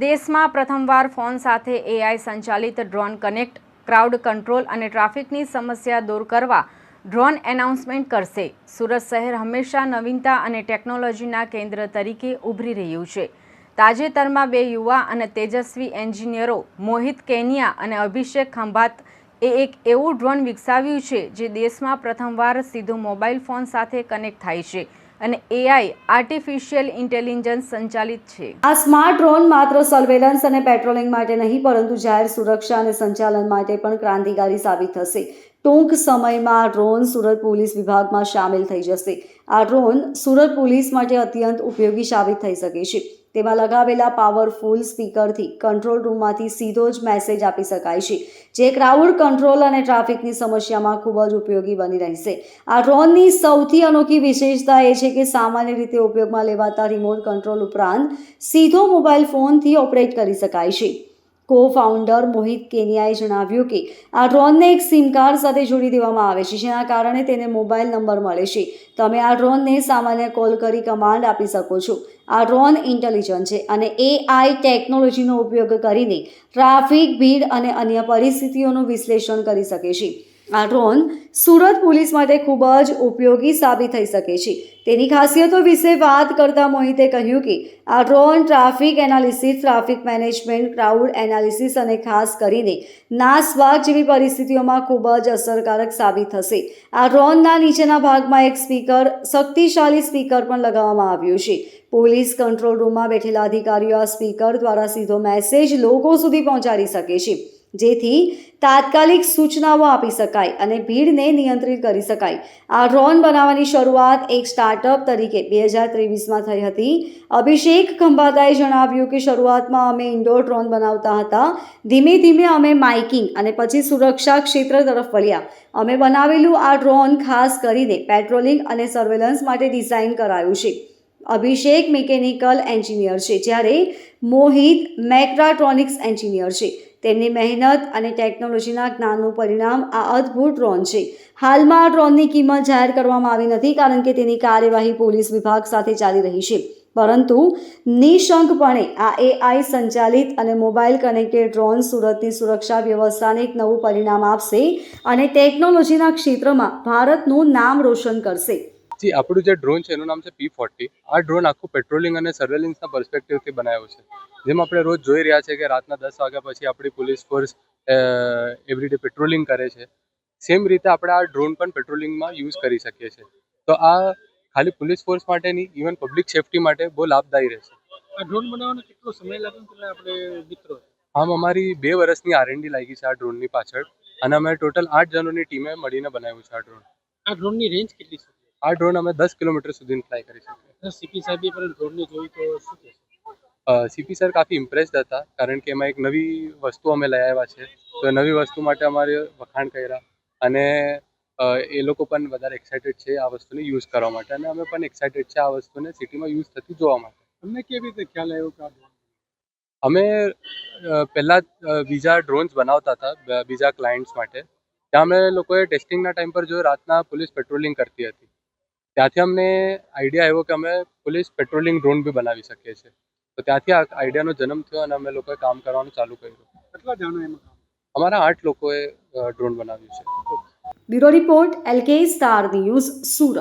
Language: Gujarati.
દેશમાં પ્રથમવાર ફોન સાથે એઆઈ સંચાલિત ડ્રોન કનેક્ટ, ક્રાઉડ કંટ્રોલ અને ટ્રાફિકની સમસ્યા દૂર કરવા ડ્રોન એનાઉન્સમેન્ટ કરશે. સુરત શહેર હંમેશા નવીનતા અને ટેકનોલોજીના કેન્દ્ર તરીકે ઉભરી રહ્યું છે. તાજેતરમાં બે યુવા અને તેજસ્વી એન્જિનિયરો મોહિત કેનિયા અને અભિષેક ખંભાત એક એવું ડ્રોન વિકસાવ્યું છે જે દેશમાં પ્રથમવાર સીધું મોબાઈલ ફોન સાથે કનેક્ટ થાય છે અને એઆઈ આર્ટિફિશિયલ ઇન્ટેલિજન્સ સંચાલિત છે. આ સ્માર્ટ ડ્રોન માત્ર સર્વેલન્સ અને પેટ્રોલિંગ માટે નહીં, પરંતુ જાહેર સુરક્ષા અને સંચાલન માટે પણ ક્રાંતિકારી સાબિત થશે. ટૂંક સમયમાં આ ડ્રોન સુરત પોલીસ વિભાગમાં સામેલ થઈ જશે. આ ડ્રોન સુરત પોલીસ માટે અત્યંત ઉપયોગી સાબિત થઈ શકે છે. તેમાં લગાવેલા પાવરફુલ સ્પીકરથી કંટ્રોલ રૂમમાંથી સીધો જ મેસેજ આપી શકાય છે, જે ક્રાઉડ કંટ્રોલ અને ટ્રાફિકની સમસ્યામાં ખૂબ જ ઉપયોગી બની રહેશે. આ ડ્રોનની સૌથી અનોખી વિશેષતા એ છે કે સામાન્ય રીતે ઉપયોગમાં લેવાતા રિમોટ કંટ્રોલ ઉપરાંત સીધો મોબાઈલ ફોનથી ઓપરેટ કરી શકાય છે. કો-ફાઉન્ડર મોહિત કેનિયાએ જણાવ્યું કે આ ડ્રોનને એક સિમ કાર્ડ સાથે જોડી દેવામાં આવે છે, જેના કારણે તેને મોબાઈલ નંબર મળે છે. તમે આ ડ્રોનને સામાન્ય કોલ કરી કમાન્ડ આપી શકો છો. આ ડ્રોન ઇન્ટેલિજન્ટ છે અને એઆઈ ટેકનોલોજીનો ઉપયોગ કરીને ટ્રાફિક, ભીડ અને અન્ય પરિસ્થિતિઓનું વિશ્લેષણ કરી શકે છે. આ ડ્રોન સુરત પોલીસ માટે ખૂબ જ ઉપયોગી સાબિત થઈ શકે છે. તેની ખાસિયતો વિશે વાત કરતા મોહિતે કહ્યું કે આ drone traffic analysis, traffic management, crowd analysis અને ખાસ કરીને નાસભાગ જેવી પરિસ્થિતિઓમાં ખૂબ જ અસરકારક સાબિત થશે. આ ડ્રોનના નીચેના ભાગમાં એક શક્તિશાળી સ્પીકર પણ લગાવવામાં આવ્યું છે. પોલીસ કંટ્રોલ રૂમમાં બેઠેલા અધિકારીઓ આ સ્પીકર દ્વારા સીધો મેસેજ લોકો સુધી પહોંચાડી શકે છે, જેથી તાત્કાલિક સૂચનાઓ આપી શકાય અને ભીડને નિયંત્રિત કરી શકાય. આ ડ્રોન બનાવવાની શરૂઆત એક સ્ટાર્ટઅપ તરીકે 2023માં થઈ હતી. અભિષેક ખંભાતાએ જણાવ્યું કે શરૂઆતમાં અમે ઇન્ડોર ડ્રોન બનાવતા હતા. ધીમે ધીમે અમે માઇકિંગ અને પછી સુરક્ષા ક્ષેત્ર તરફ વળ્યા. અમે બનાવેલું આ ડ્રોન ખાસ કરીને પેટ્રોલિંગ અને સર્વેલન્સ માટે ડિઝાઇન કરાયું છે. અભિષેક મિકેનિકલ એન્જિનિયર છે, જ્યારે મોહિત મેક્ટ્રોનિક્સ એન્જિનિયર છે. તેમની મહેનત અને ટેકનોલોજીના જ્ઞાનનું પરિણામ આ અદ્ભુત ડ્રોન છે. હાલમાં આ ડ્રોનની કિંમત જાહેર કરવામાં આવી નથી, કારણ કે તેની કાર્યવાહી પોલીસ વિભાગ સાથે ચાલી રહી છે. પરંતુ નિઃશંકપણે આ એઆઈ સંચાલિત અને મોબાઈલ કનેક્ટેડ ડ્રોન સુરતની સુરક્ષા વ્યવસ્થાને એક નવું પરિણામ આપશે અને ટેકનોલોજીના ક્ષેત્રમાં ભારતનું નામ રોશન કરશે. જી, આપણું જે ડ્રોન છે એનું નામ છે P40. આ ડ્રોન આખું પેટ્રોલિંગ અને સર્વેલન્સના પર્સપેક્ટિવથી બનાવ્યો છે. જેમ આપણે રોજ જોઈ રહ્યા છે કે રાતના 10 વાગ્યા પછી આપણી પોલીસ ફોર્સ એવરીડે પેટ્રોલિંગ કરે છે. સેમ રીતે આપણે આ ડ્રોન પણ પેટ્રોલિંગમાં યુઝ કરી શકીએ છીએ. તો આ ખાલી પોલીસ ફોર્સ માટે નહીં, ઇવન પબ્લિક સેફટી માટે બહુ લાભદાયી રહેશે. આ ડ્રોન બનાવવાનો કેટલો સમય લાગ્યો એટલે આપણે મિત્રો? આમ અમારી 2 વર્ષની R&D લાગી છે આ ડ્રોનની પાછળ, અને અમે ટોટલ 8 જણોની ટીમે મળીને બનાવ્યું છે આ ડ્રોન. આ ડ્રોનની રેન્જ કેટલી છે? આ ડ્રોન અમે 10 કિલોમીટર સુધી ફ્લાય કરી શકીએ. સીપી સાહેબે પણ ડ્રોનને જોઈ તો શું કહેશે? સીપી સર કાફી ઇમ્પ્રેસ્ડ હતા, કારણ કે એમાં એક નવી વસ્તુ અમે લઈ આવ્યા છે. તો નવી વસ્તુ માટે અમારે વખાણ કર્યા, અને એ લોકો પણ વધારે એક્સાઇટેડ છે આ વસ્તુને યુઝ કરવા માટે, અને અમે પણ એક્સાઇટેડ છે આ વસ્તુને સિટીમાં યુઝ થતી જોવા માટે. તમને કેવી રીતે ખ્યાલ આવ્યો કે અમે પહેલાં બીજા ડ્રોન્સ બનાવતા હતા બીજા ક્લાયન્ટ્સ માટે. ત્યાં અમે લોકોએ ટેસ્ટિંગના ટાઈમ પર જો રાતના પોલીસ પેટ્રોલિંગ કરતી હતી, ત્યાંથી અમને આઈડિયા આવ્યો કે અમે પોલીસ પેટ્રોલિંગ ડ્રોન બી બનાવી શકીએ છીએ. તો ત્યાંથી આ આઈડિયાનો જન્મ થયો અને અમે લોકોએ કામ કરવાનું ચાલુ કર્યું. કેટલા જણો એમાં? અમારા 8 લોકોએ ડ્રોન બનાવ્યું છે. Bureau report, LK star news, Surat.